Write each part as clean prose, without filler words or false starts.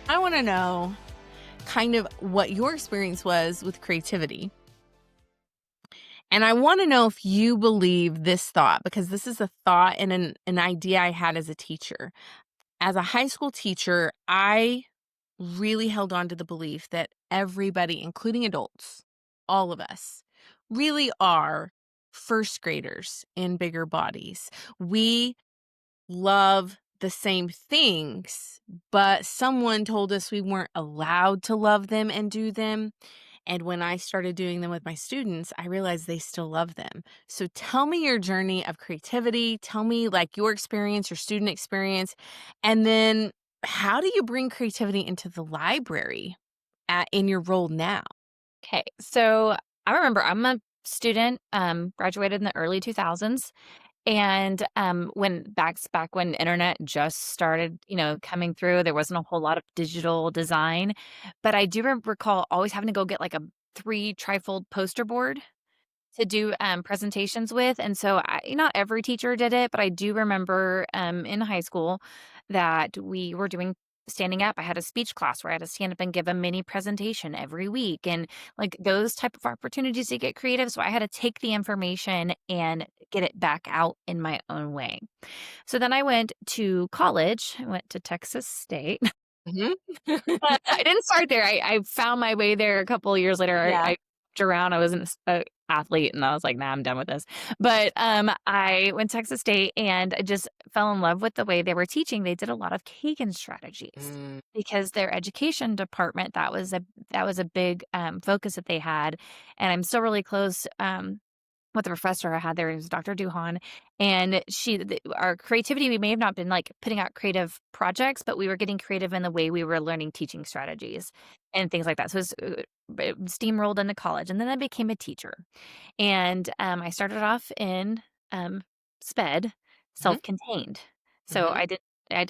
I want to know kind of what your experience was with creativity. And I want to know if you believe this thought, because this is a thought and an idea I had as a teacher. As a high school teacher, I really held on to the belief that everybody, including adults, all of us, really are first graders in bigger bodies. We love the same things, but someone told us we weren't allowed to love them and do them. And when I started doing them with my students, I realized they still love them. So tell me your journey of creativity. Tell me like your experience, your student experience. And then how do you bring creativity into the library in your role now? Okay, so I remember I'm a student, graduated in the early 2000s, and back when internet just started, coming through, there wasn't a whole lot of digital design, but I do recall always having to go get like a three trifold poster board to do presentations with, and so not every teacher did it, but I do remember in high school that we were doing standing up. I had a speech class where I had to stand up and give a mini presentation every week, and like those type of opportunities to get creative. So I had to take the information and get it back out in my own way. So then I went to college. I went to Texas State. Mhm. I didn't start there. I found my way there a couple of years later. I Yeah. hopped around. I was an athlete, and I was like, "Nah, I'm done with this." But I went to Texas State, and I just fell in love with the way they were teaching. They did a lot of Kagan strategies Mm. because their education department that was a big focus that they had, and I'm still really close. With the professor I had there is Dr. Duhan, and our creativity, we may have not been like putting out creative projects, but we were getting creative in the way we were learning teaching strategies and things like that. So it steamrolled into college, and then I became a teacher, and I started off in SPED, Mhm. self-contained. So Mhm.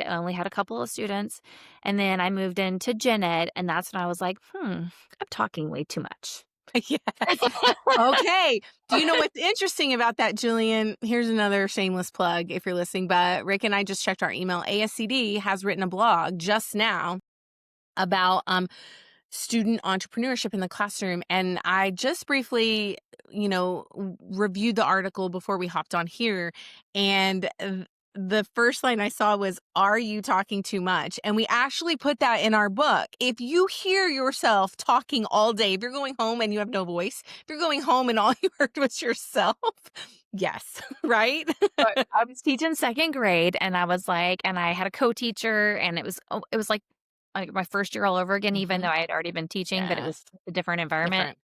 only had a couple of students, and then I moved into gen ed, and that's when I was like, I'm talking way too much. Yes. Okay. Do you know what's interesting about that, Jillian? Here's another shameless plug if you're listening, but Rick and I just checked our email. ASCD has written a blog just now about student entrepreneurship in the classroom. And I just briefly, reviewed the article before we hopped on here. And the first line I saw was, "Are you talking too much?" And we actually put that in our book. If you hear yourself talking all day, if you're going home and you have no voice, if you're going home and all you heard was yourself, yes, right? But I was teaching second grade, and I had a co-teacher, and it was like my first year all over again, even though Hmm. I had already been teaching, but it was Yes, a different environment. different.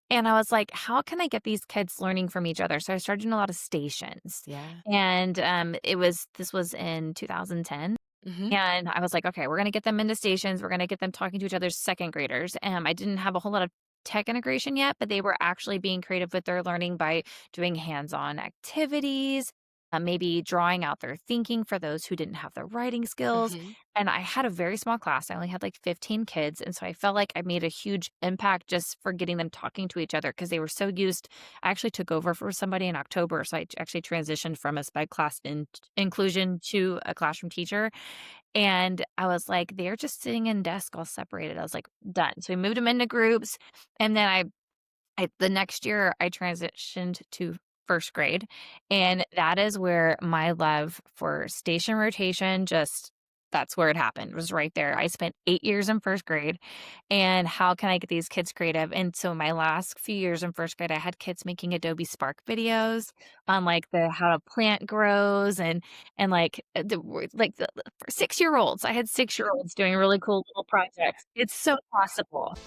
And I was like, "How can I get these kids learning from each other?" So I started doing a lot of stations, Yeah. and this was in 2010. Hmm. And I was like, "Okay, we're gonna get them into stations. We're gonna get them talking to each other's second graders." I didn't have a whole lot of tech integration yet, but they were actually being creative with their learning by doing hands-on activities, maybe drawing out their thinking for those who didn't have the writing skills. Hmm. And I had a very small class. I only had like 15 kids, and so I felt like I made a huge impact just for getting them talking to each other because they were so used. I actually took over for somebody in October, so I actually transitioned from a sped class in inclusion to a classroom teacher, and I was like, "They're just sitting in desk all separated." I was like, "Done." So we moved them into groups, and then I the next year, I transitioned to first grade, and that is where my love for station rotation just that's where it happened. It was right there. I spent 8 years in first grade, and how can I get these kids creative? And so my last few years in first grade, I had kids making Adobe Spark videos on, like, the how a plant grows and, like, for 6-year-olds. I had 6-year-olds doing really cool little projects. It's so possible.